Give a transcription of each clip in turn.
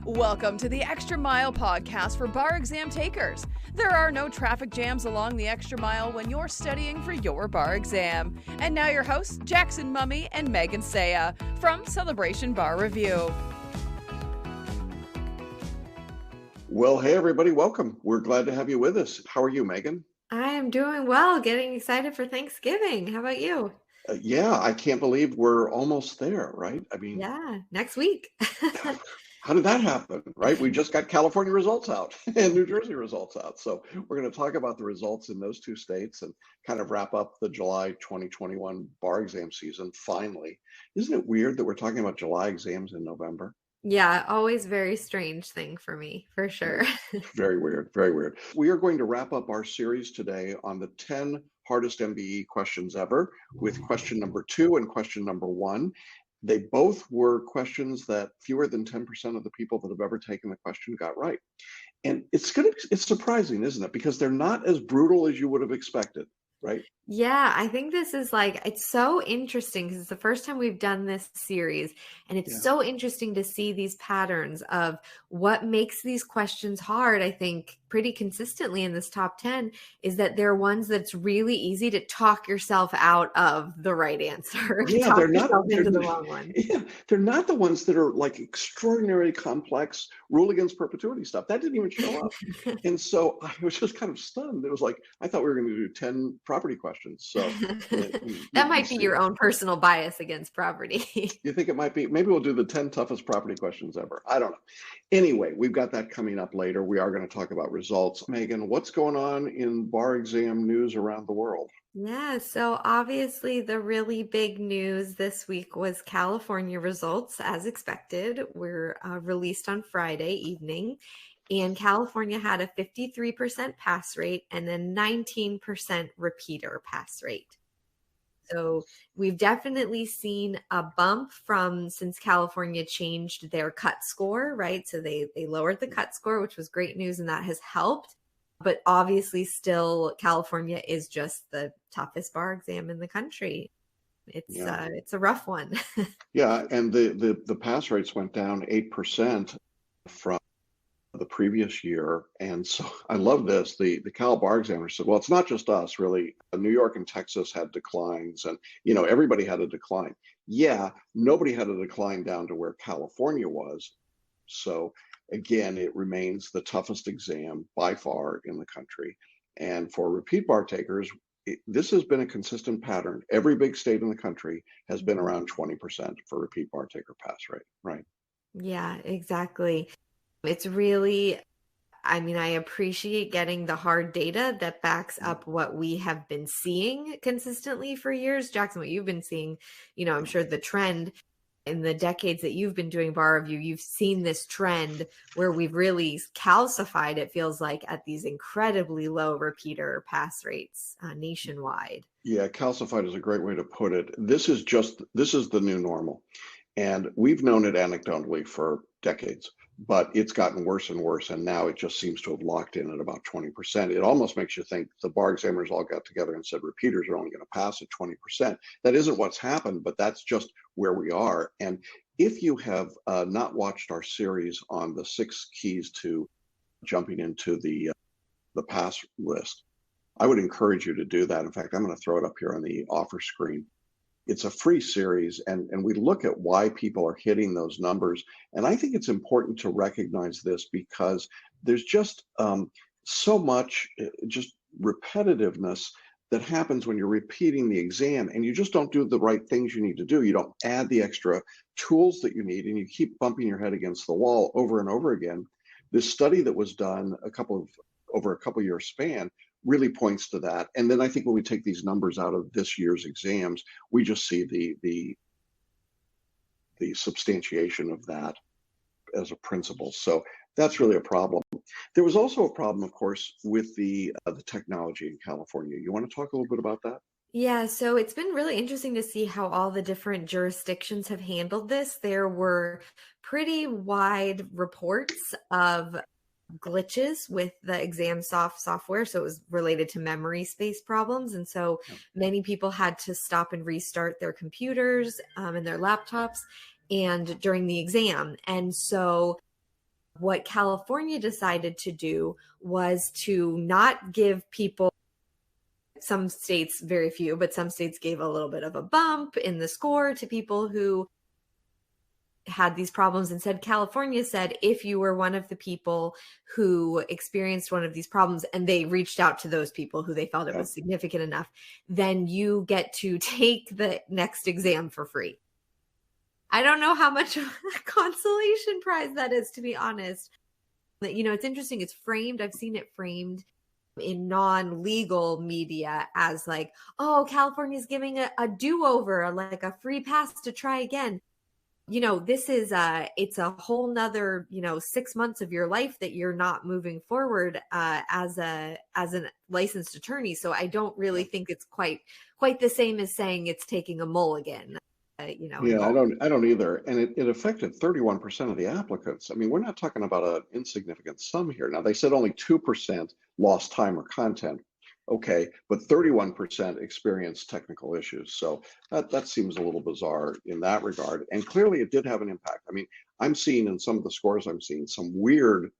Welcome to the Extra Mile podcast for bar exam takers. There are no traffic jams along the extra mile when you're studying for your bar exam. And now your hosts, Jackson Mummy and Megan Saya from Celebration Bar Review. Well, hey, everybody, welcome. We're glad to have you with us. How are you, Megan? I am doing well, getting excited for Thanksgiving. How about you? Yeah, I can't believe we're almost there, right? I mean, Yeah, next week. how did that happen, right? We just got California results out and New Jersey results out. So we're going to talk about the results in those two states and kind of wrap up the July 2021 bar exam season finally. Isn't it weird that we're talking about July exams in November? Yeah, always very strange thing for me, for sure. Very weird, very weird. We are going to wrap up our series today on the 10 hardest MBE questions ever with question number 2 and question number 1. They both were questions that fewer than 10% of the people that have ever taken the question got right. And it's surprising, isn't it? Because they're not as brutal as you would have expected, right? Yeah, I think this is it's so interesting because it's the first time we've done this series, and it's so interesting to see these patterns of what makes these questions hard. I think pretty consistently in this top 10 is that they're ones that's really easy to talk yourself out of the right answer. Yeah, they're not into the wrong one. Yeah, they're not the ones that are like extraordinarily complex rule against perpetuity stuff. That didn't even show up. And so I was just kind of stunned. It was like, I thought we were going to do 10 property questions. So that might be your own personal bias against property. You think it might be? Maybe we'll do the 10 toughest property questions ever. I don't know. Anyway, we've got that coming up later. We are going to talk about results. Megan, what's going on in bar exam news around the world? Yeah, so obviously the really big news this week was California results, as expected, were released on Friday evening. And California had a 53% pass rate and a 19% repeater pass rate. So we've definitely seen a bump since California changed their cut score, right? So they lowered the cut score, which was great news, and that has helped. But obviously still California is just the toughest bar exam in the country. It's a rough one. Yeah, and the pass rates went down 8% from the previous year. And so I love this. The Cal bar examiner said, well, it's not just us, really. New York and Texas had declines, and everybody had a decline. Yeah, nobody had a decline down to where California was. So again, it remains the toughest exam by far in the country. And for repeat bar takers, this has been a consistent pattern. Every big state in the country has been around 20% for repeat bar taker pass rate, right? Yeah, exactly. It's really, I appreciate getting the hard data that backs up what we have been seeing consistently for years. Jackson, what you've been seeing, I'm sure the trend in the decades that you've been doing bar review, you've seen this trend where we've really calcified, it feels like, at these incredibly low repeater pass rates nationwide. Yeah, calcified is a great way to put it. This is the new normal. And we've known it anecdotally for decades, but it's gotten worse and worse. And now it just seems to have locked in at about 20%. It almost makes you think the bar examiners all got together and said repeaters are only going to pass at 20%. That isn't what's happened, but that's just where we are. And if you have not watched our series on the 6 keys to jumping into the pass list, I would encourage you to do that. In fact, I'm going to throw it up here on the offer screen. It's a free series, and we look at why people are hitting those numbers. And I think it's important to recognize this because there's just so much just repetitiveness that happens when you're repeating the exam, and you just don't do the right things you need to do. You don't add the extra tools that you need, and you keep bumping your head against the wall over and over again. This study that was done over a couple year span really points to that. And then I think when we take these numbers out of this year's exams, we just see the substantiation of that as a principle. So that's really a problem. There was also a problem, of course, with the technology in California. You want to talk a little bit about that? Yeah, so it's been really interesting to see how all the different jurisdictions have handled this. There were pretty wide reports of glitches with the ExamSoft software. So it was related to memory space problems. And so many people had to stop and restart their computers and their laptops and during the exam. And so What California decided to do was to not give people, some states, very few, but some states gave a little bit of a bump in the score to people who had these problems. And said, California said, if you were one of the people who experienced one of these problems and they reached out to those people who they felt it was significant enough, then you get to take the next exam for free. I don't know how much of a consolation prize that is, to be honest. But, it's interesting. It's framed. I've seen it framed in non-legal media as like, oh, California's giving a do-over, like a free pass to try again. This is it's a whole nother, 6 months of your life that you're not moving forward as a licensed attorney. So I don't really think it's quite the same as saying it's taking a mulligan. Yeah, I don't either. And it affected 31% of the applicants. I mean, we're not talking about an insignificant sum here. Now, they said only 2% lost time or content. Okay, but 31% experienced technical issues. So that seems a little bizarre in that regard. And clearly it did have an impact. I mean, I'm seeing in some of the scores, I'm seeing some weird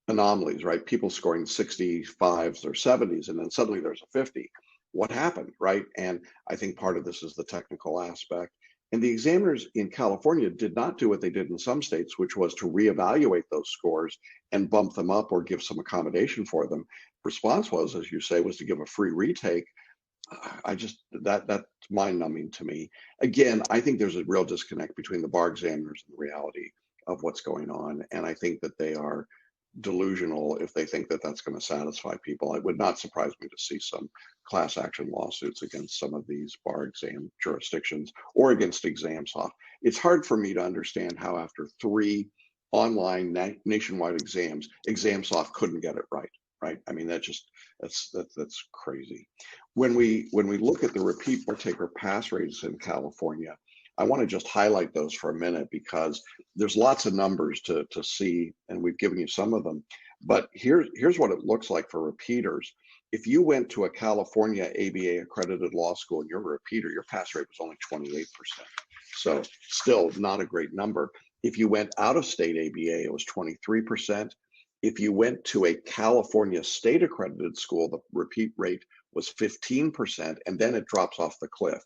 anomalies, right? People scoring 65s or 70s, and then suddenly there's a 50. What happened, right? And I think part of this is the technical aspect. And the examiners in California did not do what they did in some states, which was to reevaluate those scores and bump them up or give some accommodation for them. Response was, as you say, was to give a free retake. That's mind-numbing to me. Again, I think there's a real disconnect between the bar examiners and the reality of what's going on. And I think that they are delusional if they think that that's going to satisfy people. It would not surprise me to see some class action lawsuits against some of these bar exam jurisdictions or against ExamSoft. It's hard for me to understand how after 3 online nationwide exams, ExamSoft couldn't get it right. I mean, that's crazy. When we look at the repeat partaker pass rates in California, I want to just highlight those for a minute because there's lots of numbers to see, and we've given you some of them. But here's what it looks like for repeaters. If you went to a California ABA accredited law school and you're a repeater, your pass rate was only 28%. So still not a great number. If you went out of state ABA, it was 23%. If you went to a California state accredited school, the repeat rate was 15%, and then it drops off the cliff.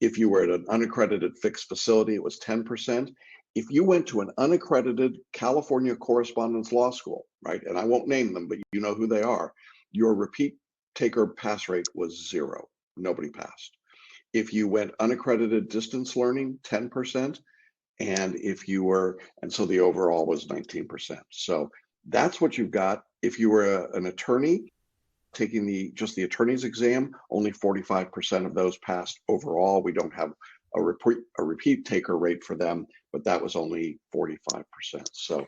If you were at an unaccredited fixed facility, it was 10%. If you went to an unaccredited California correspondence law school, right, and I won't name them, but you know who they are, your repeat taker pass rate was 0. Nobody passed. If you went unaccredited distance learning, 10%. And so the overall was 19%. So that's what you've got. If you were an attorney taking just the attorney's exam, only 45% of those passed overall. We don't have a repeat taker rate for them, but that was only 45%. So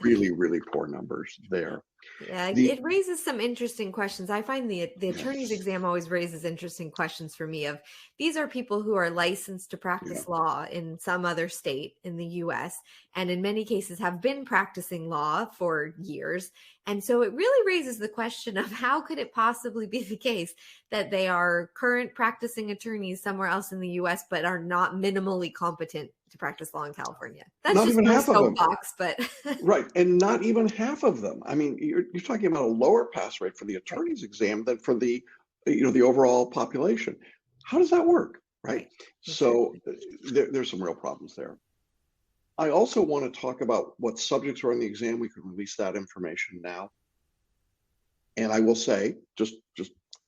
really, really poor numbers there. Yeah, it raises some interesting questions. I find the attorney's exam always raises interesting questions for me of, these are people who are licensed to practice law in some other state in the US, and in many cases have been practicing law for years. And so it really raises the question of, how could it possibly be the case that they are current practicing attorneys somewhere else in the US, but are not minimally competent to practice law in California? That's not just even my half of them. soapbox, but right, and not even half of them. I mean, you're talking about a lower pass rate for the attorney's exam than for the overall population. How does that work, right? So there's some real problems there. I also want to talk about what subjects are on the exam. We can release that information now. And I will say, just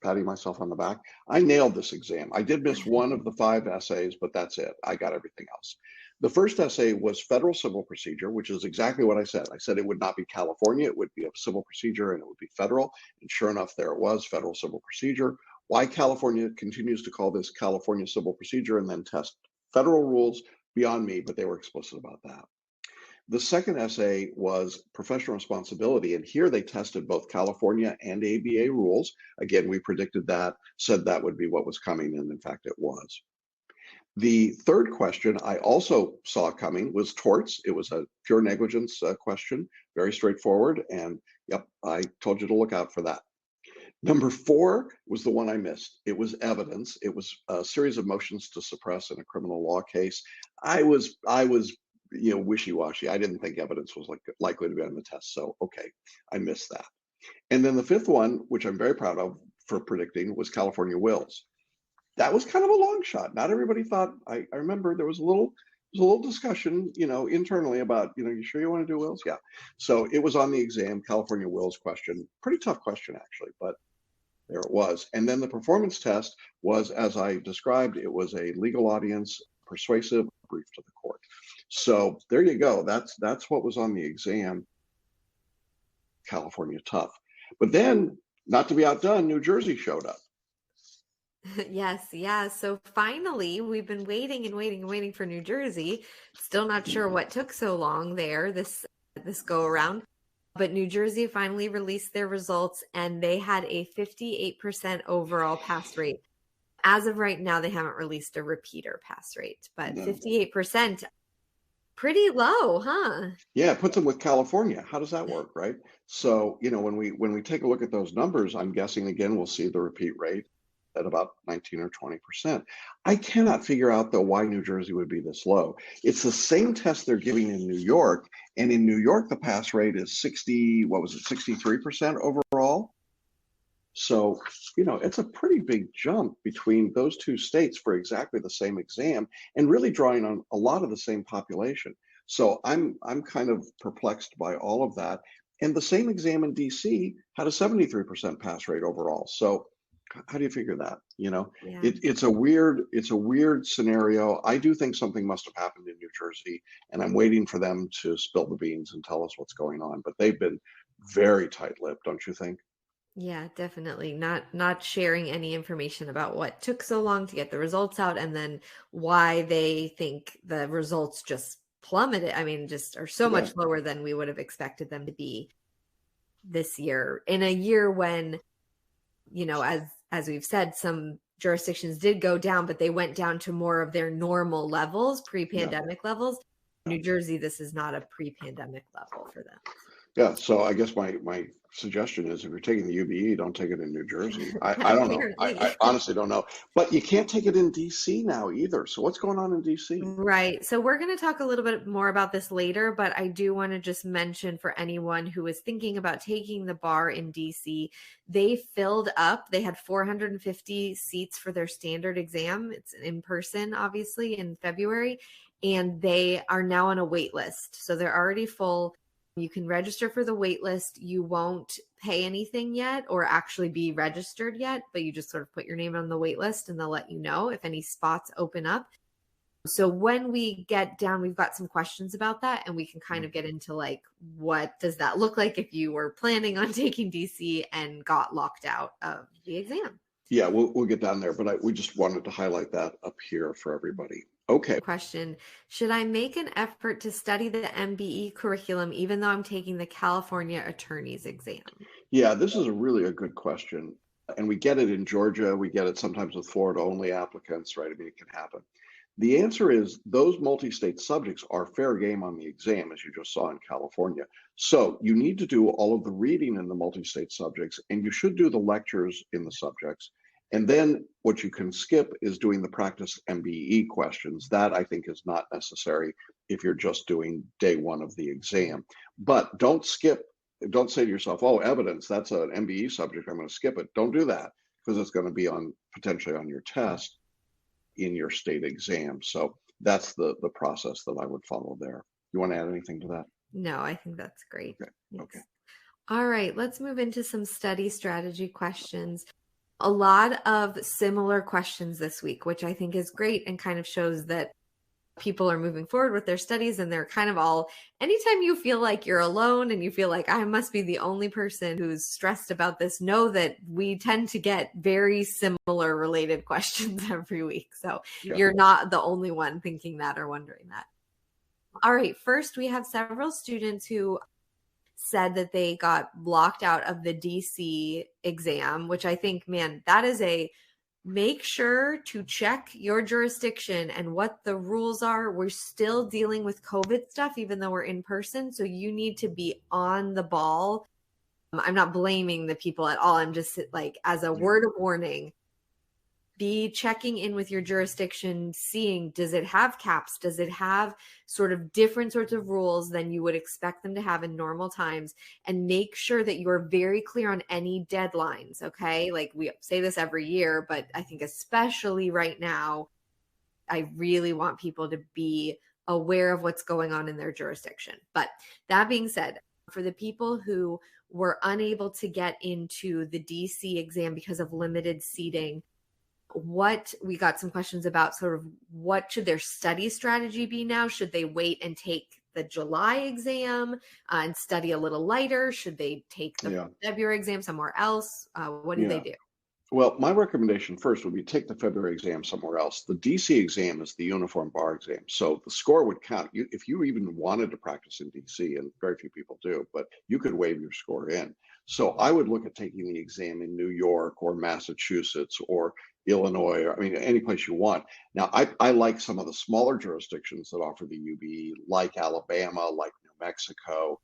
patting myself on the back, I nailed this exam. I did miss one of the 5 essays, but that's it. I got everything else. The first essay was federal civil procedure, which is exactly what I said. I said it would not be California, it would be a civil procedure, and it would be federal. And sure enough, there it was, federal civil procedure. Why California continues to call this California civil procedure and then test federal rules, beyond me, but they were explicit about that. The second essay was professional responsibility, and here they tested both California and ABA rules. Again, we predicted that, said that would be what was coming, and in fact it was. The third question I also saw coming was torts. It was a pure negligence question, very straightforward, and yep, I told you to look out for that. Number 4 was the one I missed. It was evidence. It was a series of motions to suppress in a criminal law case. I was wishy-washy. I didn't think evidence was likely to be on the test. So, okay, I missed that. And then the fifth one, which I'm very proud of for predicting, was California wills. That was kind of a long shot. Not everybody thought, I remember there was a little discussion, internally about, you sure you want to do wills? Yeah. So it was on the exam, California wills question. Pretty tough question, actually, but there it was. And then the performance test was, as I described, it was a legal audience, persuasive, brief to the court. So there you go. That's what was on the exam. California tough. But then, not to be outdone, New Jersey showed up. Yes, yeah. So finally, we've been waiting and waiting and waiting for New Jersey. Still not sure what took so long there this go around. But New Jersey finally released their results, and they had a 58% overall pass rate. As of right now, they haven't released a repeater pass rate, but 58%, pretty low, huh? Yeah, it puts them with California. How does that work, right? So, when we take a look at those numbers, I'm guessing again we'll see the repeat rate at about 19 or 20%. I cannot figure out, though, why New Jersey would be this low. It's the same test they're giving in New York, and in New York, the pass rate is 63% overall. So, it's a pretty big jump between those two states for exactly the same exam and really drawing on a lot of the same population. So I'm kind of perplexed by all of that. And the same exam in DC had a 73% pass rate overall. So how do you figure that? Yeah. It's a weird scenario. I do think something must have happened in New Jersey, and I'm waiting for them to spill the beans and tell us what's going on. But they've been very tight-lipped, don't you think? Yeah, definitely. Not sharing any information about what took so long to get the results out, and then why they think the results just plummeted. I mean, just are so much lower than we would have expected them to be this year, in a year when, as we've said, some jurisdictions did go down, but they went down to more of their normal levels, pre-pandemic levels. New Jersey, this is not a pre-pandemic level for them. Yeah, so I guess my suggestion is, if you're taking the UBE, don't take it in New Jersey. I don't know. I honestly don't know. But you can't take it in DC now either. So what's going on in DC? Right. So we're going to talk a little bit more about this later, but I do want to just mention, for anyone who is thinking about taking the bar in DC, they filled up. They had 450 seats for their standard exam. It's in person, obviously, in February, and they are now on a wait list. So they're already full. You can register for the wait list. You won't pay anything yet or actually be registered yet, but you just sort of put your name on the wait list, and they'll let you know if any spots open up. So when we get down, we've got some questions about that, and we can kind of get into what does that look like if you were planning on taking DC and got locked out of the exam? Yeah, we'll get down there, but we just wanted to highlight that up here for everybody. Okay. Question: should I make an effort to study the MBE curriculum even though I'm taking the California attorney's exam? Yeah, this is a good question. And we get it in Georgia. We get it sometimes with Florida only applicants, right? I mean, it can happen. The answer is those multi-state subjects are fair game on the exam, as you just saw in California. So you need to do all of the reading in the multi-state subjects, and you should do the lectures in the subjects. And then what you can skip is doing the practice MBE questions. That, I think, is not necessary if you're just doing day one of the exam. But don't say to yourself, oh, evidence, that's an MBE subject, I'm going to skip it. Don't do that, because it's going to be potentially on your test in your state exam. So that's the process that I would follow there. You want to add anything to that? No, I think that's great. Okay. All right, let's move into some study strategy questions. A lot of similar questions this week, which I think is great and kind of shows that people are moving forward with their studies, and they're kind of all, anytime you feel like you're alone and you feel like I must be the only person who's stressed about this, know that we tend to get very similar related questions every week. So You're not the only one thinking that or wondering that. All right, first we have several students who said that they got blocked out of the DC exam, which I think, man, that is make sure to check your jurisdiction and what the rules are. We're still dealing with COVID stuff, even though we're in person. So you need to be on the ball. I'm not blaming the people at all. I'm just as a word of warning, be checking in with your jurisdiction, seeing, does it have caps? Does it have sort of different sorts of rules than you would expect them to have in normal times? And make sure that you're very clear on any deadlines, okay? Like we say this every year, but I think especially right now, I really want people to be aware of what's going on in their jurisdiction. But that being said, for the people who were unable to get into the DC exam because of limited seating, we got some questions about sort of what should their study strategy be now? Should they wait and take the July exam and study a little lighter? Should they take the February exam somewhere else? What do they do? Well, my recommendation first would be take the February exam somewhere else. The DC exam is the uniform bar exam, so the score would count. If you even wanted to practice in DC, and very few people do, but you could waive your score in. So I would look at taking the exam in New York or Massachusetts or Illinois, or I mean, any place you want. Now, I like some of the smaller jurisdictions that offer the UBE, like Alabama, like New Mexico.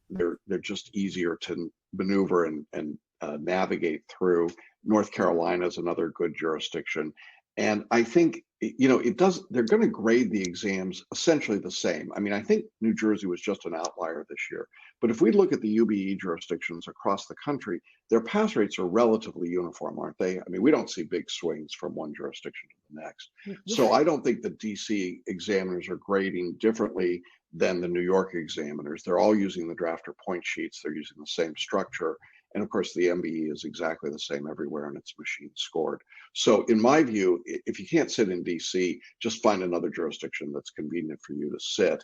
They're just easier to maneuver and navigate through. North Carolina is another good jurisdiction. And I think, they're going to grade the exams essentially the same. I mean, I think New Jersey was just an outlier this year. But if we look at the UBE jurisdictions across the country, their pass rates are relatively uniform, aren't they? I mean, we don't see big swings from one jurisdiction to the next. So I don't think the DC examiners are grading differently than the New York examiners. They're all using the drafter point sheets. They're using the same structure. And of course, the MBE is exactly the same everywhere, and it's machine scored. So in my view, if you can't sit in DC, just find another jurisdiction that's convenient for you to sit.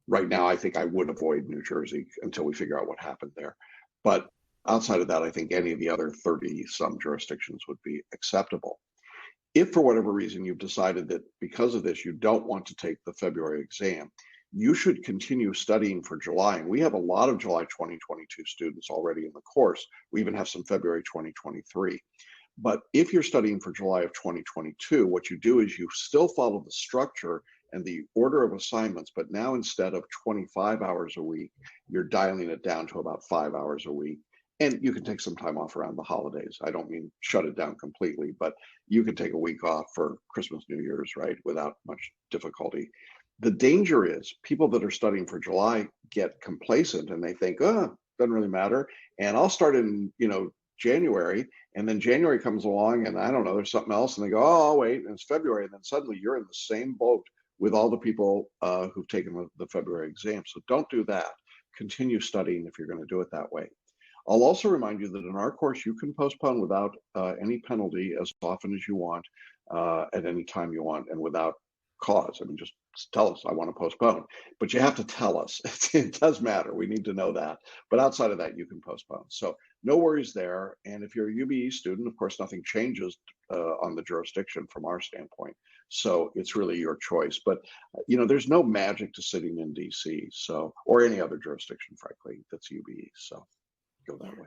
Right now, I think I would avoid New Jersey until we figure out what happened there. But outside of that, I think any of the other 30-some jurisdictions would be acceptable. If for whatever reason you've decided that because of this, you don't want to take the February exam, you should continue studying for July. And we have a lot of July 2022 students already in the course. We even have some February 2023. But if you're studying for July of 2022, what you do is you still follow the structure and the order of assignments, but now instead of 25 hours a week, you're dialing it down to about 5 hours a week. And you can take some time off around the holidays. I don't mean shut it down completely, but you can take a week off for Christmas, New Year's, right, without much difficulty. The danger is people that are studying for July get complacent and they think, doesn't really matter. And I'll start in, January, and then January comes along and I don't know, there's something else. And they go, I'll wait. And it's February. And then suddenly you're in the same boat with all the people who've taken the February exam. So don't do that. Continue studying if you're going to do it that way. I'll also remind you that in our course, you can postpone without any penalty as often as you want, at any time you want, and without cause. I mean, just tell us, I want to postpone. But you have to tell us. It does matter. We need to know that. But outside of that, you can postpone. So no worries there. And if you're a UBE student, of course, nothing changes on the jurisdiction from our standpoint. So it's really your choice. But, there's no magic to sitting in DC, or any other jurisdiction, frankly, that's UBE. So go that way.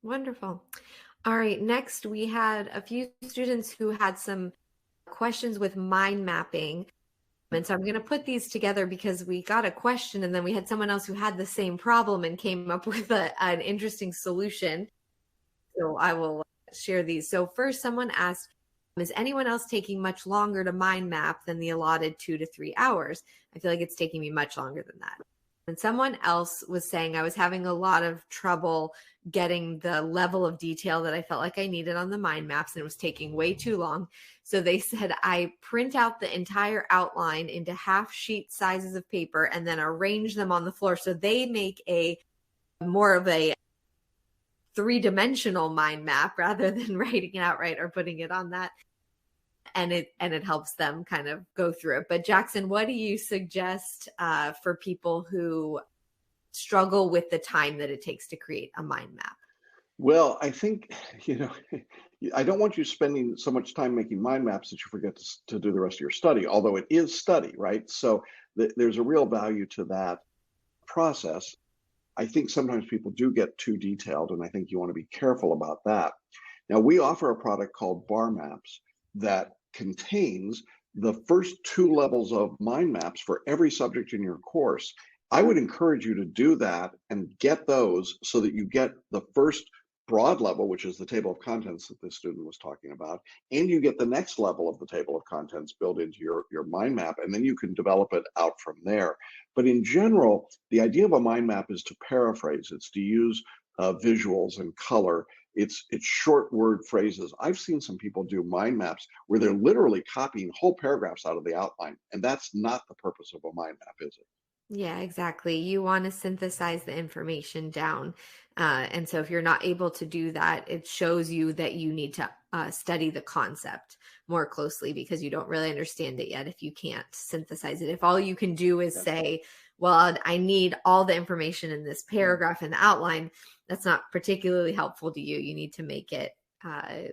Wonderful. All right. Next, we had a few students who had some questions with mind mapping. And so I'm going to put these together because we got a question and then we had someone else who had the same problem and came up with an interesting solution. So I will share these. So first, someone asked, is anyone else taking much longer to mind map than the allotted 2 to 3 hours? I feel like it's taking me much longer than that. And someone else was saying I was having a lot of trouble getting the level of detail that I felt like I needed on the mind maps, and it was taking way too long. So they said I print out the entire outline into half sheet sizes of paper and then arrange them on the floor. So they make more of a 3-dimensional mind map rather than writing it out right or putting it on that. And it helps them kind of go through it. But Jackson, what do you suggest for people who struggle with the time that it takes to create a mind map? Well, I think, I don't want you spending so much time making mind maps that you forget to do the rest of your study, although it is study, right? So there's a real value to that process. I think sometimes people do get too detailed, and I think you want to be careful about that. Now, we offer a product called BarMaps that contains the first 2 levels of mind maps for every subject in your course. I would encourage you to do that and get those so that you get the first broad level, which is the table of contents that the student was talking about, and you get the next level of the table of contents built into your mind map, and then you can develop it out from there. But in general, the idea of a mind map is to paraphrase. It's to use visuals and color. It's short word phrases. I've seen some people do mind maps where they're literally copying whole paragraphs out of the outline, and that's not the purpose of a mind map, is it? Yeah, exactly. You want to synthesize the information down. And so if you're not able to do that, it shows you that you need to study the concept more closely because you don't really understand it yet if you can't synthesize it. If all you can do is say, well, I need all the information in this paragraph in the outline, that's not particularly helpful to you. You need to make it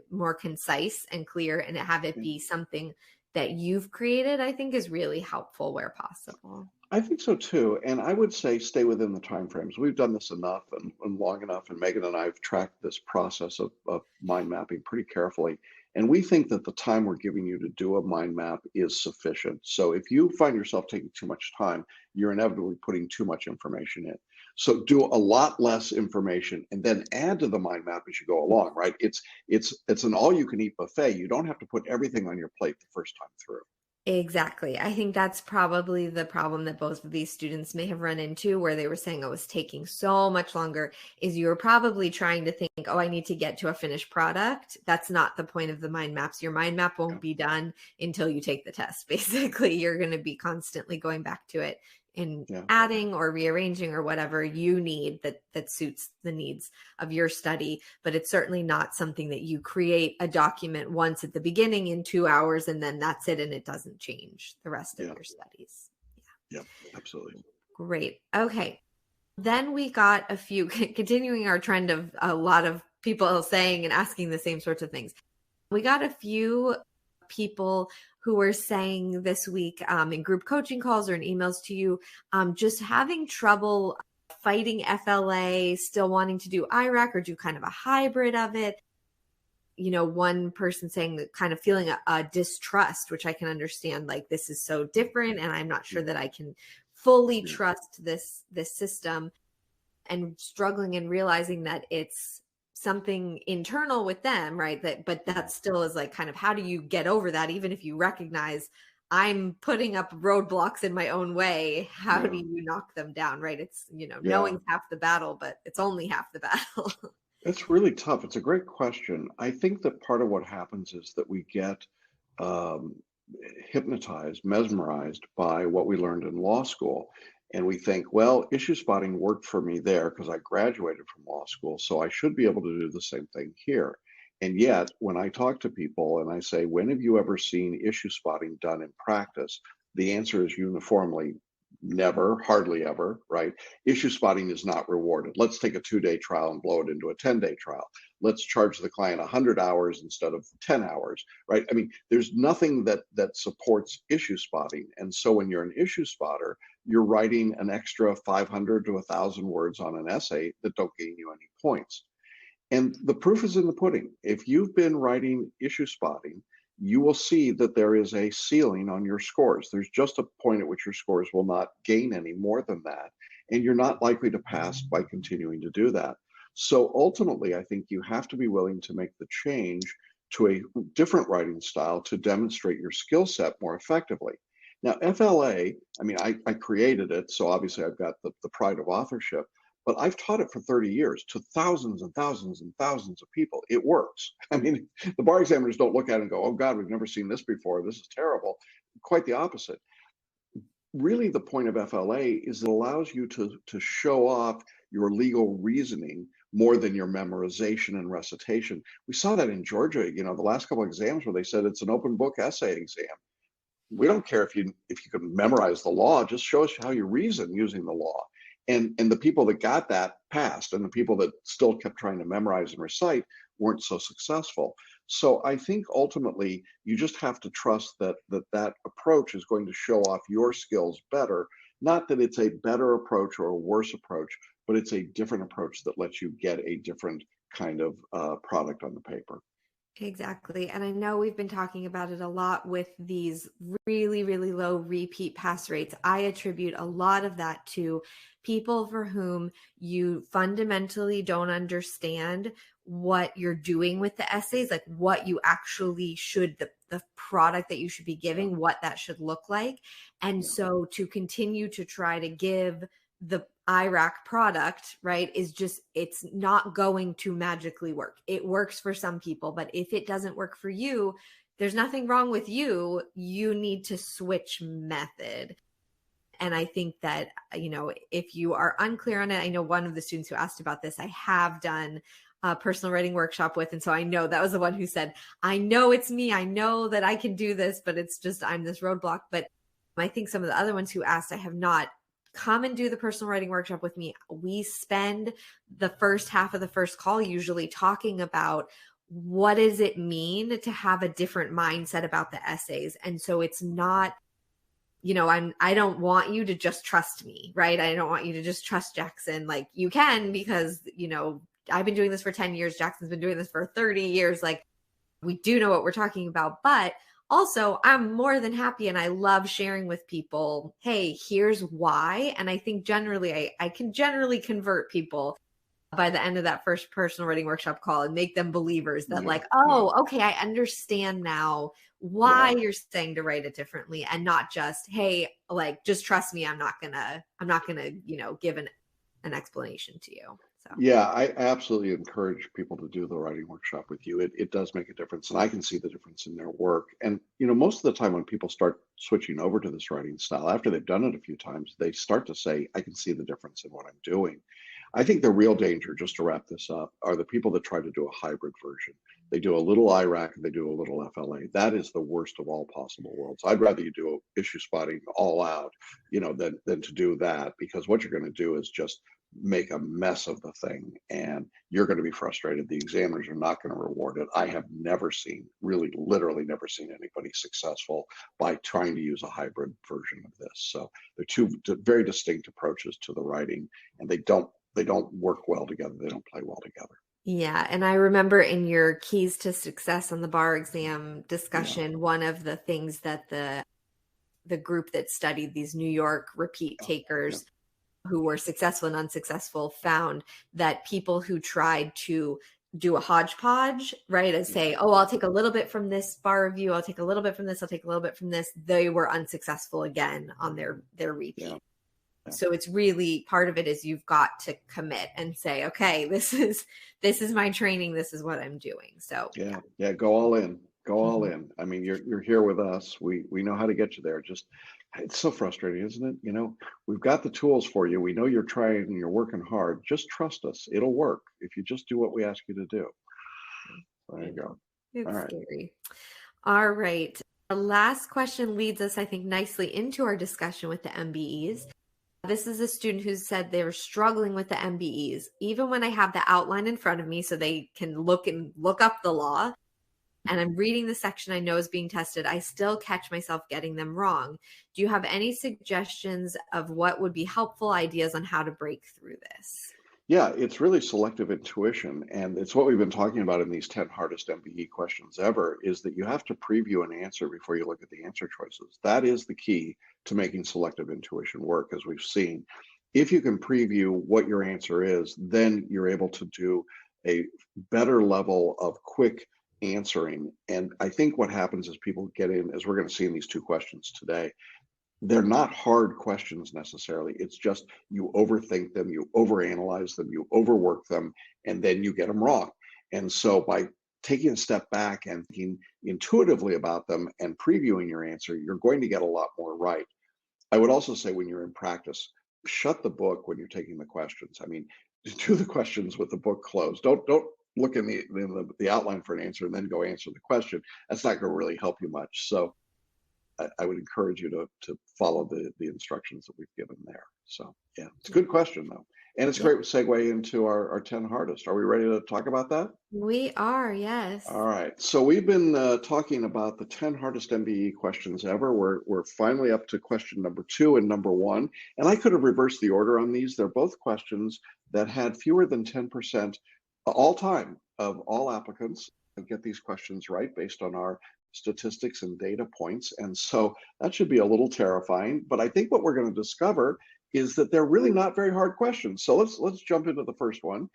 more concise and clear and have it be something that you've created, I think is really helpful where possible. I think so too. And I would say stay within the timeframes. We've done this enough and long enough. And Megan and I have tracked this process of mind mapping pretty carefully. And we think that the time we're giving you to do a mind map is sufficient. So if you find yourself taking too much time, you're inevitably putting too much information in. So do a lot less information and then add to the mind map as you go along, right? It's an all-you-can-eat buffet. You don't have to put everything on your plate the first time through. Exactly. I think that's probably the problem that both of these students may have run into where they were saying, oh, it's taking so much longer, is you're probably trying to think, oh, I need to get to a finished product. That's not the point of the mind maps. Your mind map won't be done until you take the test. Basically, you're going to be constantly going back to it and adding or rearranging or whatever you need that suits the needs of your study. But it's certainly not something that you create a document once at the beginning in 2 hours and then that's it and it doesn't change the rest of your studies. Yeah, absolutely. Great. Okay. Then we got a few, continuing our trend of a lot of people saying and asking the same sorts of things. We got a few people who were saying this week in group coaching calls or in emails to you, just having trouble fighting FLA, still wanting to do IRAC or do kind of a hybrid of it. You know, one person saying that kind of feeling a distrust, which I can understand, like this is so different and I'm not sure that I can fully trust this system, and struggling and realizing that it's something internal with them, right? But that still is like kind of, how do you get over that? Even if you recognize I'm putting up roadblocks in my own way, how do you knock them down, right? It's, knowing's half the battle, but it's only half the battle. It's really tough. It's a great question. I think that part of what happens is that we get hypnotized, mesmerized by what we learned in law school. And we think, well, issue spotting worked for me there because I graduated from law school, so I should be able to do the same thing here. And yet, when I talk to people and I say, when have you ever seen issue spotting done in practice? The answer is uniformly never, hardly ever, right? Issue spotting is not rewarded. Let's take a 2-day trial and blow it into a 10-day trial. Let's charge the client 100 hours instead of 10 hours, right? I mean, there's nothing that supports issue spotting. And so when you're an issue spotter, you're writing an extra 500 to 1,000 words on an essay that don't gain you any points. And the proof is in the pudding. If you've been writing issue spotting, you will see that there is a ceiling on your scores. There's just a point at which your scores will not gain any more than that. And you're not likely to pass by continuing to do that. So ultimately, I think you have to be willing to make the change to a different writing style to demonstrate your skill set more effectively. Now, FLA, I mean, I created it, so obviously I've got the pride of authorship, but I've taught it for 30 years to thousands and thousands and thousands of people. It works. I mean, the bar examiners don't look at it and go, oh God, we've never seen this before. This is terrible. Quite the opposite. Really, the point of FLA is it allows you to show off your legal reasoning more than your memorization and recitation. We saw that in Georgia, the last couple of exams where they said it's an open book essay exam. We don't care if you can memorize the law, just show us how you reason using the law. And the people that got that passed, and the people that still kept trying to memorize and recite weren't so successful. So I think ultimately you just have to trust that approach is going to show off your skills better. Not that it's a better approach or a worse approach, but it's a different approach that lets you get a different kind of product on the paper. Exactly. And I know we've been talking about it a lot with these really, really low repeat pass rates. I attribute a lot of that to people for whom you fundamentally don't understand what you're doing with the essays, like what you actually should, the product that you should be giving, what that should look like. And so to continue to try to give the IRAC product, right, is just, it's not going to magically work. It works for some people, but if it doesn't work for you, there's nothing wrong with you. You need to switch method. And I think that, if you are unclear on it, I know one of the students who asked about this, I have done a personal writing workshop with. And so I know that was the one who said, I know it's me. I know that I can do this, but it's just, I'm this roadblock. But I think some of the other ones who asked, I have not. Come and do the personal writing workshop with me. We spend the first half of the first call usually talking about what does it mean to have a different mindset about the essays. And so it's not, I don't want you to just trust me, right? I don't want you to just trust Jackson. Like, you can, because, I've been doing this for 10 years. Jackson's been doing this for 30 years. Like, we do know what we're talking about, but also, I'm more than happy, and I love sharing with people, hey, here's why. And I think generally, I can generally convert people by the end of that first personal writing workshop call and make them believers that okay, I understand now why you're saying to write it differently, and not just, hey, like, just trust me. I'm not gonna, give an explanation to you. So. Yeah, I absolutely encourage people to do the writing workshop with you. It does make a difference, and I can see the difference in their work. And, most of the time when people start switching over to this writing style, after they've done it a few times, they start to say, I can see the difference in what I'm doing. I think the real danger, just to wrap this up, are the people that try to do a hybrid version. They do a little IRAC and they do a little FLA. That is the worst of all possible worlds. I'd rather you do issue spotting all out, than to do that, because what you're going to do is just make a mess of the thing, and you're going to be frustrated. The examiners are not going to reward it. I have never seen, really literally never seen anybody successful by trying to use a hybrid version of this. So they're two very distinct approaches to the writing, and they don't work well together. They don't play well together. Yeah. And I remember in your keys to success on the bar exam discussion, one of the things that the group that studied these New York repeat takers who were successful and unsuccessful found that people who tried to do a hodgepodge, right, and say, oh, I'll take a little bit from this bar review, I'll take a little bit from this, I'll take a little bit from this, they were unsuccessful again on their repeat. Yeah. So it's really, part of it is you've got to commit and say, okay, this is my training, this is what I'm doing. So yeah, go all in. Go all in. I mean, you're here with us. We know how to get you there. Just, it's so frustrating, isn't it? We've got the tools for you. We know you're trying and you're working hard. Just trust us. It'll work if you just do what we ask you to do. There you go. It's scary. All right. The last question leads us, I think, nicely into our discussion with the MBEs. This is a student who said they were struggling with the MBEs, even when I have the outline in front of me so they can look up the law. And I'm reading the section I know is being tested, I still catch myself getting them wrong. Do you have any suggestions of what would be helpful ideas on how to break through this? Yeah, it's really selective intuition. And it's what we've been talking about in these 10 hardest MBE questions ever, is that you have to preview an answer before you look at the answer choices. That is the key to making selective intuition work, as we've seen. If you can preview what your answer is, then you're able to do a better level of quick answering. And I think what happens is people get in, as we're going to see in these two questions today, they're not hard questions necessarily. It's just you overthink them, you overanalyze them, you overwork them, and then you get them wrong. And so by taking a step back and thinking intuitively about them and previewing your answer, you're going to get a lot more right. I would also say, when you're in practice, shut the book when you're taking the questions. I mean, do the questions with the book closed. Don't look in the outline for an answer and then go answer the question. That's not going to really help you much. So I would encourage you to follow the instructions that we've given there. So yeah, it's a good question though. And it's a great segue into our 10 hardest. Are we ready to talk about that? We are, yes. All right. So we've been talking about the 10 hardest MBE questions ever. We're finally up to question number 2 and number 1. And I could have reversed the order on these. They're both questions that had fewer than 10% all time of all applicants get these questions right based on our statistics and data points. And so that should be a little terrifying. But I think what we're going to discover is that they're really not very hard questions. So let's jump into the first one.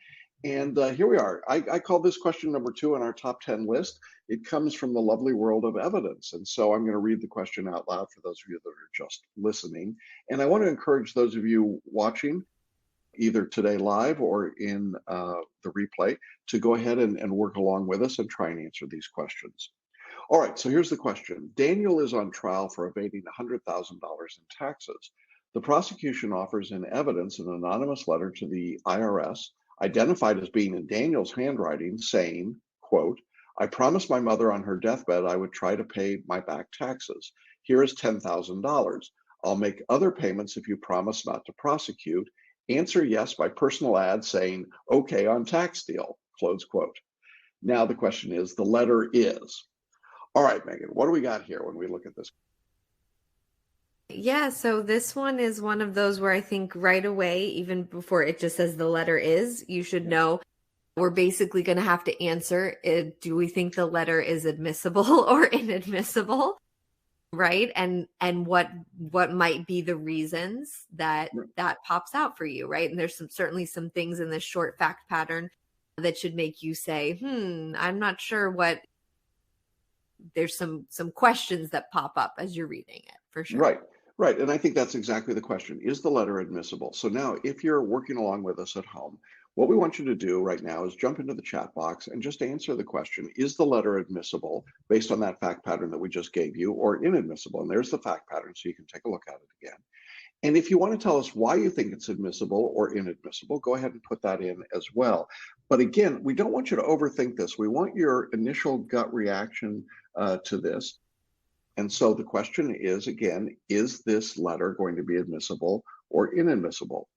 And here we are. I call this question number 2 on our top 10 list. It comes from the lovely world of evidence. And so I'm going to read the question out loud for those of you that are just listening. And I want to encourage those of you watching, either today live or in the replay, to go ahead and work along with us and try and answer these questions. All right, so here's the question. Daniel is on trial for evading $100,000 in taxes. The prosecution offers in evidence an anonymous letter to the IRS identified as being in Daniel's handwriting saying, quote, I promised my mother on her deathbed I would try to pay my back taxes. Here is $10,000. I'll make other payments if you promise not to prosecute. Answer yes by personal ad saying, okay on tax deal, close quote. Now the question is, the letter is. All right, Megan, what do we got here when we look at this? Yeah, so this one is one of those where I think right away, even before it just says the letter is, you should know we're basically going to have to answer, do we think the letter is admissible or inadmissible? Right? And what might be the reasons that pops out for you, right? And there's certainly some things in this short fact pattern that should make you say, I'm not sure what. There's some questions that pop up as you're reading it, for sure. Right. And I think that's exactly the question. Is the letter admissible? So now, if you're working along with us at home, what we want you to do right now is jump into the chat box and just answer the question, is the letter admissible based on that fact pattern that we just gave you, or inadmissible? And there's the fact pattern, so you can take a look at it again. And if you want to tell us why you think it's admissible or inadmissible, go ahead and put that in as well. But again, we don't want you to overthink this. We want your initial gut reaction to this. And so the question is, again, is this letter going to be admissible or inadmissible?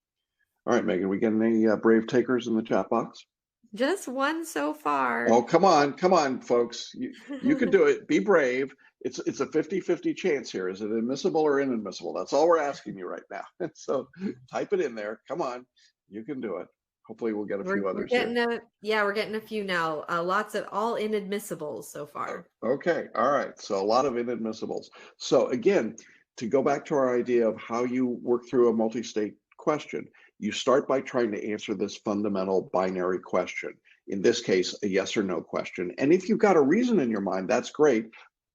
All right, Megan, we get any brave takers in the chat box? Just one so far. Oh, come on, folks. You can do it. Be brave. It's a 50-50 chance here. Is it admissible or inadmissible? That's all we're asking you right now. So type it in there. Come on. You can do it. Hopefully we'll get a few others here. We're getting a few now. Lots of all inadmissibles so far. Okay. All right. So a lot of inadmissibles. So again, to go back to our idea of how you work through a multi-state question, you start by trying to answer this fundamental binary question. In this case, a yes or no question. And if you've got a reason in your mind, that's great.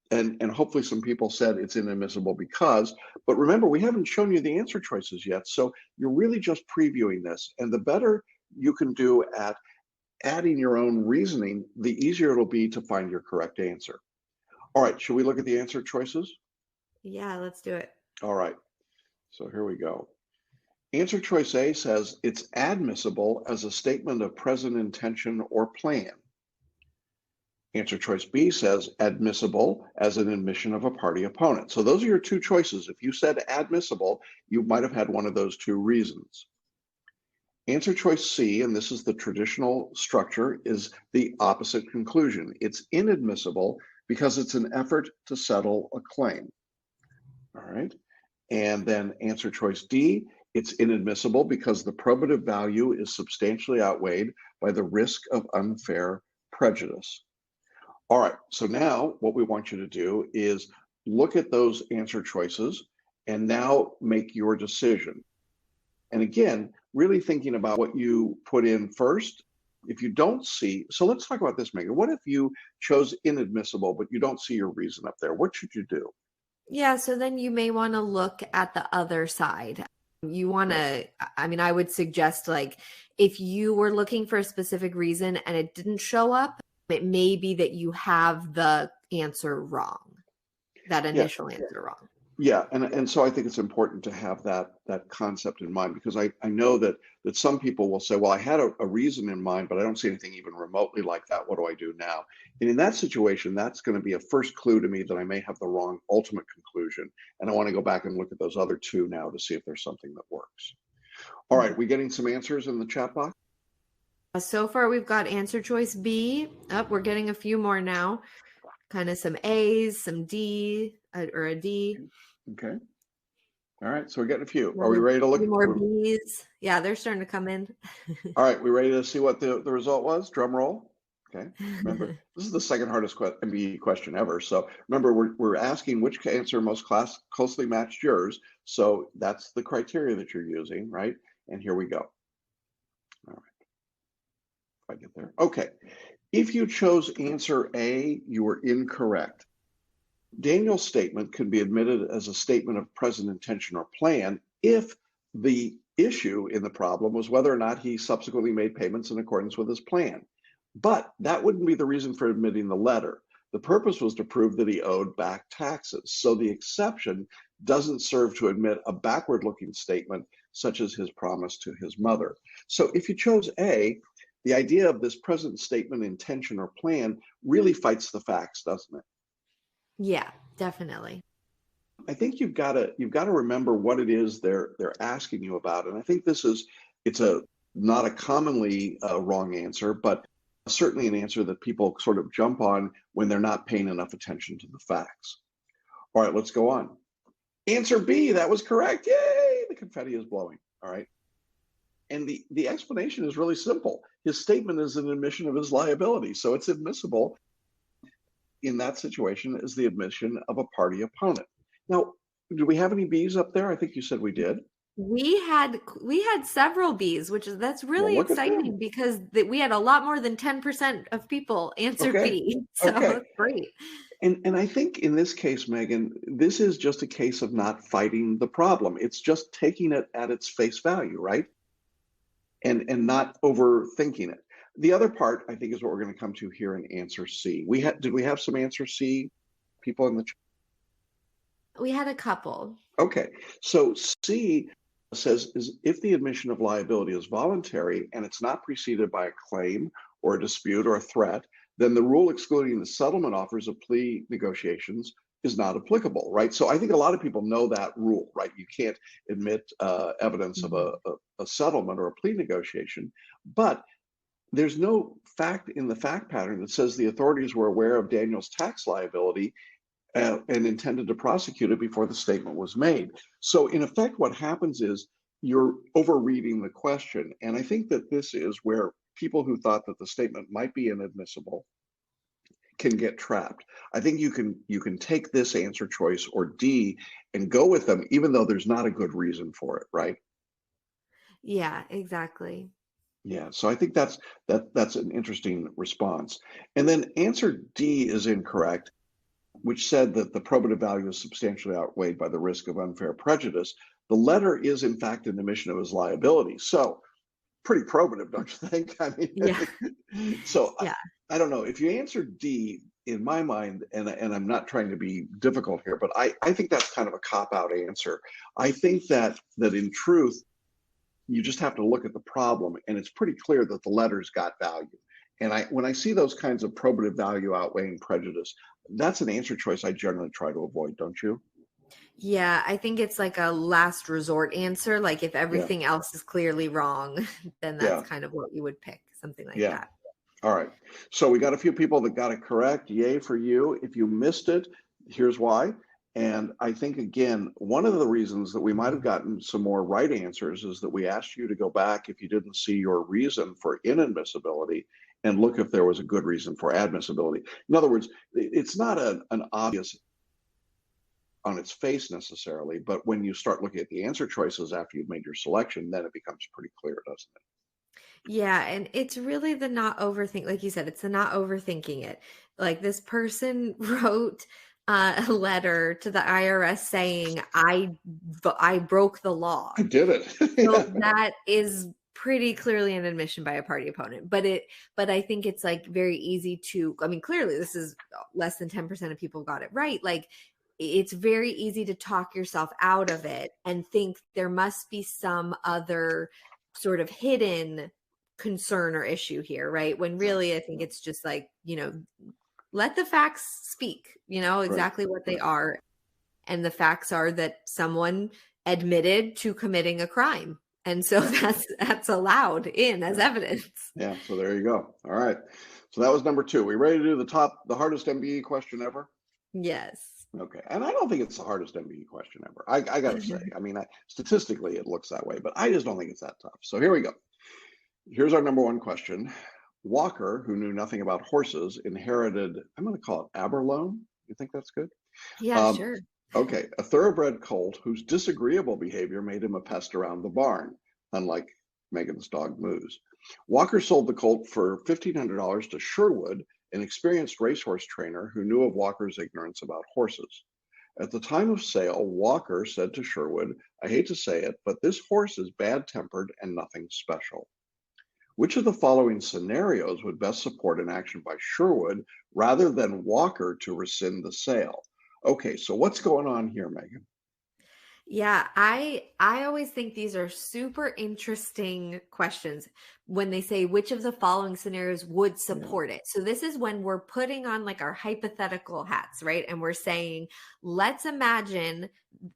And hopefully some people said it's inadmissible because, but remember, we haven't shown you the answer choices yet. So you're really just previewing this. And the better you can do at adding your own reasoning, the easier it'll be to find your correct answer. All right, should we look at the answer choices? Yeah, let's do it. All right, so here we go. Answer choice A says it's admissible as a statement of present intention or plan. Answer choice B says admissible as an admission of a party opponent. So those are your two choices. If you said admissible, you might have had one of those two reasons. Answer choice C, and this is the traditional structure, is the opposite conclusion. It's inadmissible because it's an effort to settle a claim. All right. And then answer choice D, it's inadmissible because the probative value is substantially outweighed by the risk of unfair prejudice. All right, so now what we want you to do is look at those answer choices and now make your decision. And again, really thinking about what you put in first. If you don't see, so let's talk about this, Megan. What if you chose inadmissible, but you don't see your reason up there? What should you do? Yeah, so then you may want to look at the other side. You want to, I would suggest, like, if you were looking for a specific reason and it didn't show up, it may be that you have the answer wrong, that initial answer wrong. Yeah, and so I think it's important to have that concept in mind, because I know that some people will say, well, I had a reason in mind, but I don't see anything even remotely like that. What do I do now? And in that situation, that's going to be a first clue to me that I may have the wrong ultimate conclusion. And I want to go back and look at those other two now to see if there's something that works. All right, we getting some answers in the chat box? So far, we've got answer choice B. We're getting a few more now. Kind of some A's, some D, or a D. Okay. All right. So we're getting a few. Are we ready to look? More B's. Yeah, they're starting to come in. All right. We ready to see what the result was? Drum roll. Okay. Remember, this is the second hardest MBE question ever. So remember, we're asking which answer most closely matched yours. So that's the criteria that you're using, right? And here we go. All right. I get there. Okay. If you chose answer A, you were incorrect. Daniel's statement could be admitted as a statement of present intention or plan if the issue in the problem was whether or not he subsequently made payments in accordance with his plan. But that wouldn't be the reason for admitting the letter. The purpose was to prove that he owed back taxes. So the exception doesn't serve to admit a backward-looking statement such as his promise to his mother. So if you chose A, the idea of this present statement, intention, or plan really fights the facts, doesn't it? Yeah, definitely. I think you've got to remember what it is they're asking you about, and I think it's not a commonly wrong answer, but certainly an answer that people sort of jump on when they're not paying enough attention to the facts. All right, let's go on. Answer B, that was correct. Yay! The confetti is blowing. All right. And the explanation is really simple. His statement is an admission of his liability, so it's admissible in that situation as the admission of a party opponent. Now, do we have any B's up there? I think you said we did. We had several B's, that's really exciting because we had a lot more than 10% of people answer B. So that's great. And I think in this case, Megan, this is just a case of not fighting the problem. It's just taking it at its face value, right? And not overthinking it. The other part, I think, is what we're going to come to here in answer C. Did we have some answer C people in the chat? We had a couple. Okay, so C says is if the admission of liability is voluntary and it's not preceded by a claim or a dispute or a threat, then the rule excluding the settlement offers of plea negotiations is not applicable, right? So I think a lot of people know that rule, right? You can't admit evidence of a settlement or a plea negotiation, but there's no fact in the fact pattern that says the authorities were aware of Daniel's tax liability and intended to prosecute it before the statement was made. So in effect, what happens is you're overreading the question. And I think that this is where people who thought that the statement might be inadmissible can get trapped. I think you can take this answer choice or D and go with them, even though there's not a good reason for it, right? Yeah, exactly. Yeah, so I think that's an interesting response. And then answer D is incorrect, which said that the probative value is substantially outweighed by the risk of unfair prejudice. The letter is, in fact, an admission of his liability. So pretty probative, don't you think? I mean, yeah. So yeah. I don't know. If you answer D, in my mind, and I'm not trying to be difficult here, but I think that's kind of a cop-out answer. I think that in truth, you just have to look at the problem, and it's pretty clear that the letter's got value. And when I see those kinds of probative value outweighing prejudice, that's an answer choice I generally try to avoid, don't you? Yeah, I think it's like a last resort answer. Like if everything else is clearly wrong, then that's kind of what you would pick, something like that. All right. So we got a few people that got it correct. Yay for you. If you missed it, here's why. And I think, again, one of the reasons that we might have gotten some more right answers is that we asked you to go back if you didn't see your reason for inadmissibility and look if there was a good reason for admissibility. In other words, it's not an obvious on its face necessarily, but when you start looking at the answer choices after you've made your selection, then it becomes pretty clear, doesn't it? Yeah, and it's really the not overthink, like you said, it's the not overthinking it. Like this person wrote a letter to the IRS saying, I broke the law. I did it. So that is pretty clearly an admission by a party opponent. But I think it's like very easy to, I mean, clearly this is less than 10% of people got it right. Like it's very easy to talk yourself out of it and think there must be some other sort of hidden concern or issue here, right? When really I think it's just like, let the facts speak, exactly what they are. And the facts are that someone admitted to committing a crime. And so that's allowed in as evidence. Yeah. So there you go. All right. So that was number 2. We ready to do the hardest MBE question ever? Yes. Okay. And I don't think it's the hardest MBE question ever. I got to say, I mean, statistically it looks that way, but I just don't think it's that tough. So here we go. Here's our number 1 question. Walker, who knew nothing about horses, inherited, I'm going to call it aberloan. You think that's good? Yeah, sure. Okay. A thoroughbred colt whose disagreeable behavior made him a pest around the barn, unlike Megan's dog Moose. Walker sold the colt for $1,500 to Sherwood, an experienced racehorse trainer who knew of Walker's ignorance about horses. At the time of sale, Walker said to Sherwood, "I hate to say it, but this horse is bad-tempered and nothing special." Which of the following scenarios would best support an action by Sherwood rather than Walker to rescind the sale? Okay, so what's going on here, Megan? Yeah, I always think these are super interesting questions when they say which of the following scenarios would support it. So this is when we're putting on like our hypothetical hats, right? And we're saying, let's imagine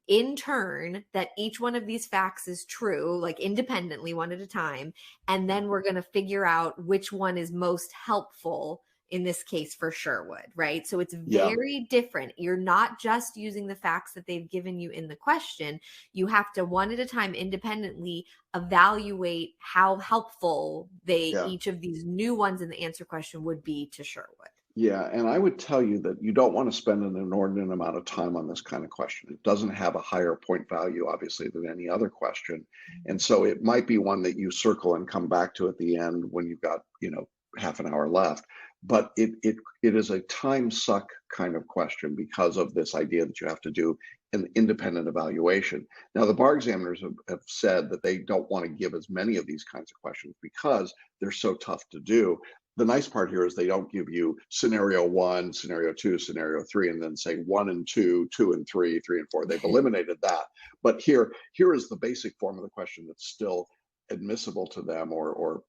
in turn that each one of these facts is true, like independently, one at a time. And then we're going to figure out which one is most helpful in this case for Sherwood, right? So it's very different. You're not just using the facts that they've given you in the question. You have to one at a time independently evaluate how helpful each of these new ones in the answer question would be to Sherwood. Yeah, and I would tell you that you don't want to spend an inordinate amount of time on this kind of question. It doesn't have a higher point value, obviously, than any other question. And so it might be one that you circle and come back to at the end when you've got, half an hour left. But it is a time suck kind of question because of this idea that you have to do an independent evaluation. Now, the bar examiners have said that they don't want to give as many of these kinds of questions because they're so tough to do. The nice part here is they don't give you scenario 1, scenario 2, scenario 3, and then say 1 and 2, 2 and 3, 3 and 4. They've eliminated that. But here is the basic form of the question that's still admissible to them or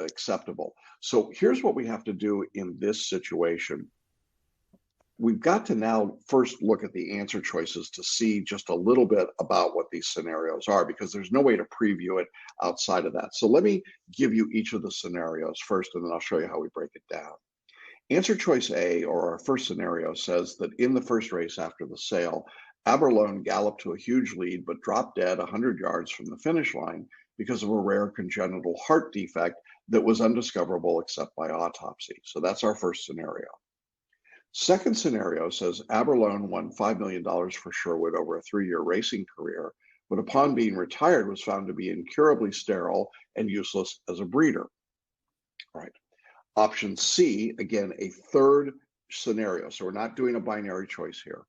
acceptable. So here's what we have to do in this situation. We've got to now first look at the answer choices to see just a little bit about what these scenarios are, because there's no way to preview it outside of that. So let me give you each of the scenarios first, and then I'll show you how we break it down. Answer choice A, or our first scenario, says that in the first race after the sale, Aberlone galloped to a huge lead but dropped dead 100 yards from the finish line because of a rare congenital heart defect that was undiscoverable except by autopsy. So that's our first scenario. Second scenario says Aberlone won $5 million for Sherwood over a 3-year racing career, but upon being retired was found to be incurably sterile and useless as a breeder. All right. Option C, again, a third scenario. So we're not doing a binary choice here.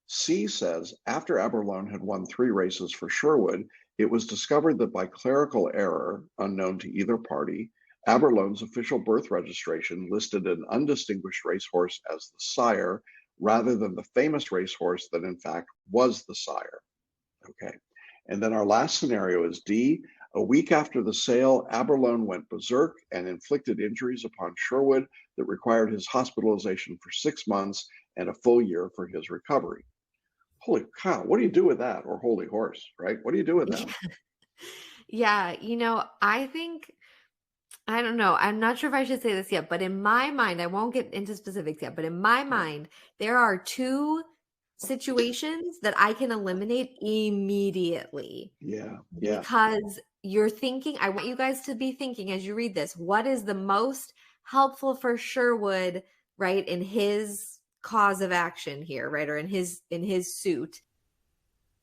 C says after Aberlone had won 3 races for Sherwood, it was discovered that by clerical error, unknown to either party, Aberlone's official birth registration listed an undistinguished racehorse as the sire, rather than the famous racehorse that in fact was the sire. Okay. And then our last scenario is D. A week after the sale, Aberlone went berserk and inflicted injuries upon Sherwood that required his hospitalization for 6 months and a full year for his recovery. Holy cow, what do you do with that? Or holy horse, right? What do you do with that? Yeah, I don't know. I'm not sure if I should say this yet, but in my mind, I won't get into specifics yet, but in my mind, there are 2 situations that I can eliminate immediately. Yeah. Because you're thinking, I want you guys to be thinking as you read this, what is the most helpful for Sherwood, right, in his cause of action here, right, or in his suit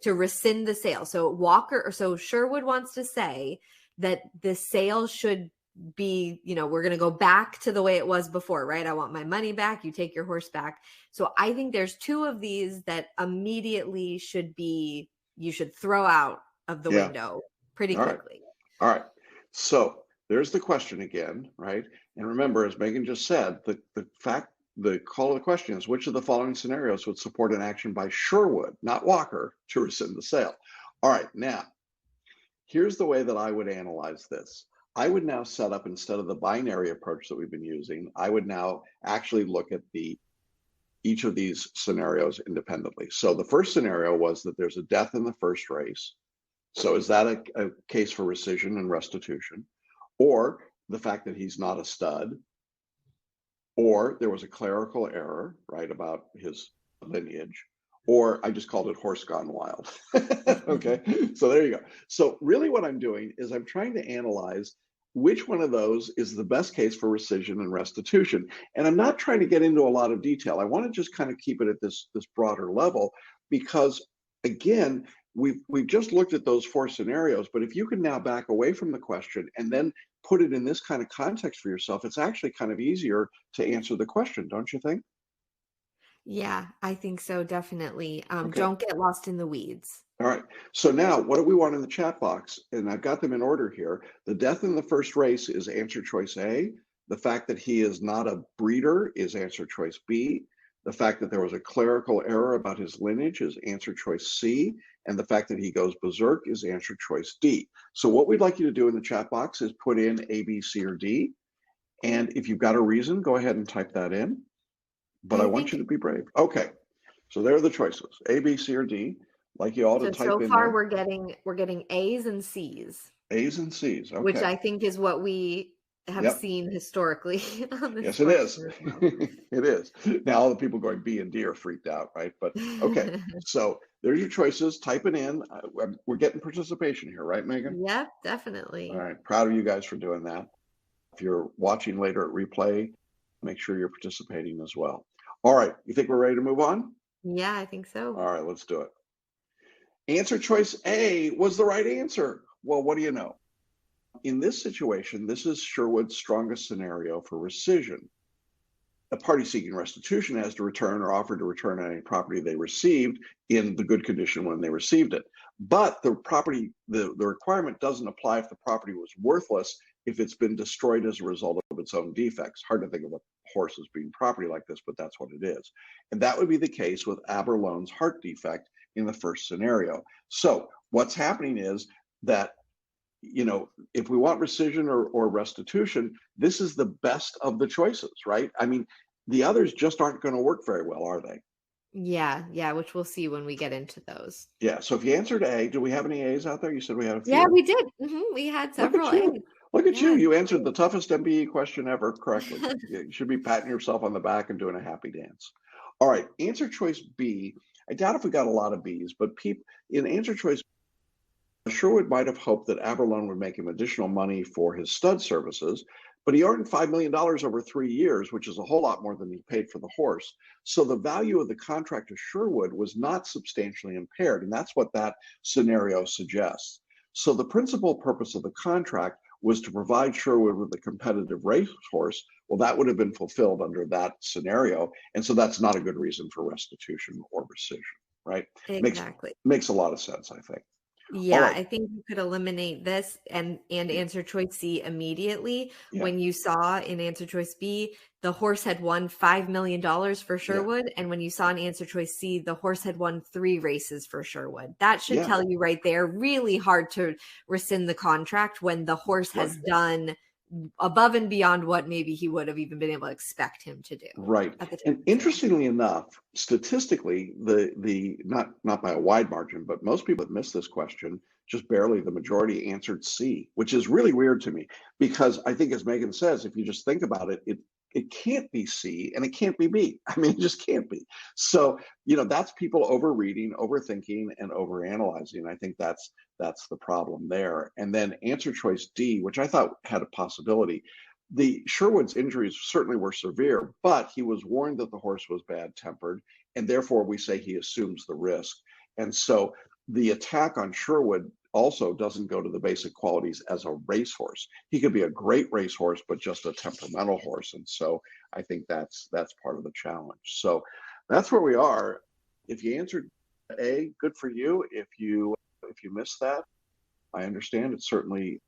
to rescind the sale. So Sherwood wants to say that the sale should be, we're going to go back to the way it was before, right? I want my money back. You take your horse back. So I think there's 2 of these that immediately you should throw out of the window pretty quickly. All right. So there's the question again, right? And remember, as Megan just said, the call of the question is which of the following scenarios would support an action by Sherwood, not Walker, to rescind the sale? All right. Now, here's the way that I would analyze this. I would now set up, instead of the binary approach that we've been using, I would now actually look at each of these scenarios independently. So the first scenario was that there's a death in the first race. So is that a case for rescission and restitution? Or the fact that he's not a stud? Or there was a clerical error, right, about his lineage? Or I just called it horse gone wild. Okay, so there you go. So really what I'm doing is I'm trying to analyze which one of those is the best case for rescission and restitution. And I'm not trying to get into a lot of detail. I want to just kind of keep it at this broader level because, again, we've just looked at those 4 scenarios, but if you can now back away from the question and then put it in this kind of context for yourself, it's actually kind of easier to answer the question, don't you think? Yeah, I think so, definitely. Okay. Don't get lost in the weeds. All right. So now what do we want in the chat box? And I've got them in order here. The death in the first race is answer choice A. The fact that he is not a breeder is answer choice B. The fact that there was a clerical error about his lineage is answer choice C. And the fact that he goes berserk is answer choice D. So what we'd like you to do in the chat box is put in A, B, C, or D. And if you've got a reason, go ahead and type that in. But I want you to be brave. Okay. So there are the choices, A, B, C, or D. Like you all to type in there. So far we're getting A's and C's. A's and C's, okay. Which I think is what we have seen historically on this. Yes, it is. It is. Now all the people going B and D are freaked out, right? But okay, so there's your choices. Type it in. We're getting participation here, right, Megan? Yep, definitely. All right, proud of you guys for doing that. If you're watching later at replay, make sure you're participating as well. All right, you think we're ready to move on? Yeah, I think so. All right, let's do it. Answer choice A was the right answer. Well, what do you know? In this situation, this is Sherwood's strongest scenario for rescission. A party seeking restitution has to return or offer to return any property they received in the good condition when they received it. But the requirement doesn't apply if the property was worthless, if it's been destroyed as a result of its own defects. Hard to think of a horse as being property like this, but that's what it is. And that would be the case with Aberlone's heart defect in the first scenario. So what's happening is that, you know, if we want rescission or restitution, this is the best of the choices, right? I mean, the others just aren't going to work very well, are they? Yeah, which we'll see when we get into those. Yeah, so if you answered A, do we have any A's out there? You said we had a few. Yeah, we did. We had several A's. Look at you. You answered the toughest MBE question ever correctly. You should be patting yourself on the back and doing a happy dance. All right, answer choice B. I doubt if we got a lot of B's, but in answer choice, Sherwood might have hoped that Aberlone would make him additional money for his stud services, but he earned $5 million over 3 years, which is a whole lot more than he paid for the horse. So the value of the contract to Sherwood was not substantially impaired, and that's what that scenario suggests. So the principal purpose of the contract was to provide Sherwood with a competitive racehorse. Well, that would have been fulfilled under that scenario, and so that's not a good reason for restitution or rescission, right? Exactly. Makes a lot of sense, I think. Yeah, right. I think you could eliminate this and answer choice C immediately. When you saw in answer choice B, the horse had won $5 million for Sherwood. And when you saw in answer choice C, the horse had won 3 races for Sherwood. That should tell you right there, really hard to rescind the contract when the horse has done above and beyond what maybe he would have even been able to expect him to do. Right. And interestingly enough, statistically, the not by a wide margin, but most people that missed this question, just barely, the majority answered C, which is really weird to me, because I think, as Megan says, if you just think about it, it can't be C and it can't be B. I mean, it just can't be. So, you know, that's people overreading, overthinking, and overanalyzing. I think that's the problem there. And then answer choice D, which I thought had a possibility. The Sherwood's injuries certainly were severe, but he was warned that the horse was bad-tempered, and therefore we say he assumes the risk. And so the attack on Sherwood also doesn't go to the basic qualities as a racehorse. He could be a great racehorse, but just a temperamental horse. And so I think that's part of the challenge. So that's where we are. If you answered A, good for you. If you missed that, I understand. It's certainly,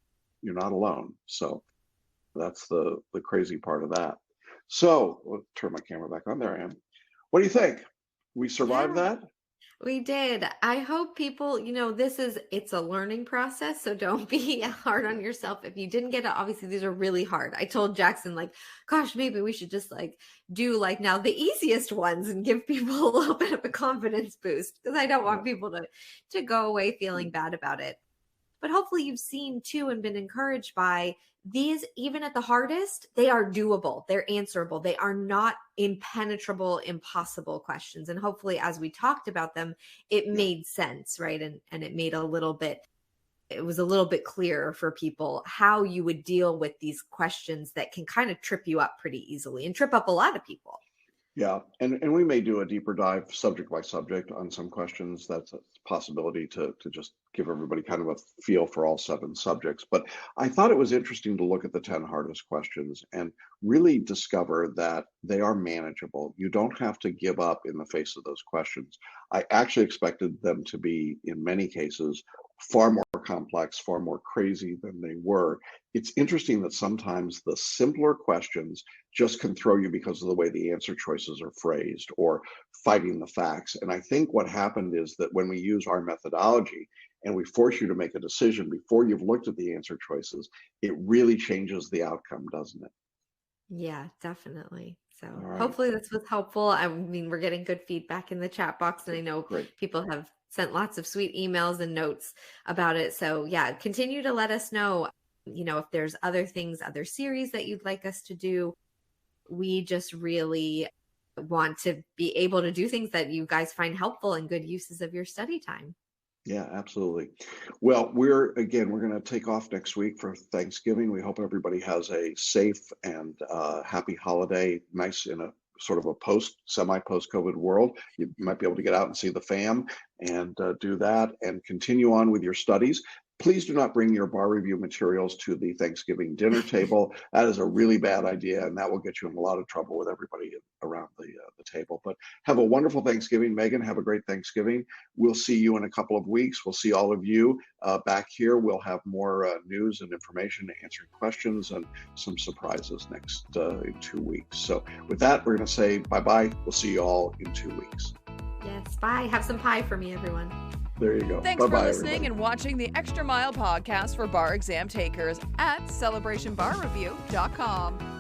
you're not alone. So that's the crazy part of that. So we'll turn my camera back on. There I am. What do you think? We survived that? We did. I hope people, you know, it's a learning process. So don't be hard on yourself. If you didn't get it, obviously these are really hard. I told Jackson, like, gosh, maybe we should just do now the easiest ones and give people a little bit of a confidence boost, because I don't want people to go away feeling bad about it. But hopefully you've seen too and been encouraged by these. Even at the hardest, they are doable. They're answerable. They are not impenetrable, impossible questions. And hopefully as we talked about them, it made sense, right? And it was a little bit clearer for people how you would deal with these questions that can kind of trip you up pretty easily and trip up a lot of people. Yeah, and we may do a deeper dive subject by subject on some questions. That's a possibility to just give everybody kind of a feel for all 7 subjects. But I thought it was interesting to look at the 10 hardest questions and really discover that they are manageable. You don't have to give up in the face of those questions. I actually expected them to be, in many cases, far more complex, far more crazy than they were. It's interesting that sometimes the simpler questions just can throw you because of the way the answer choices are phrased or fighting the facts. And I think what happened is that when we use our methodology and we force you to make a decision before you've looked at the answer choices, it really changes the outcome, doesn't it? Yeah, definitely. So All right. hopefully this was helpful. I mean, we're getting good feedback in the chat box, and I know Great. people have sent lots of sweet emails and notes about it. So yeah, continue to let us know, if there's other things, other series that you'd like us to do. We just really want to be able to do things that you guys find helpful and good uses of your study time. Yeah, absolutely. Well, we're going to take off next week for Thanksgiving. We hope everybody has a safe and happy holiday, nice in a sort of a semi-post-COVID world. You might be able to get out and see the fam and do that and continue on with your studies. Please do not bring your bar review materials to the Thanksgiving dinner table. That is a really bad idea, and that will get you in a lot of trouble with everybody around the table. But have a wonderful Thanksgiving, Megan. Have a great Thanksgiving. We'll see you in a couple of weeks. We'll see all of you back here. We'll have more news and information, answering questions, and some surprises next in 2 weeks. So with that, we're going to say bye-bye. We'll see you all in 2 weeks. Yes, bye. Have some pie for me, everyone. There you go. Thanks Bye-bye, for listening everybody. and watching the Extra Mile podcast for bar exam takers at celebrationbarreview.com.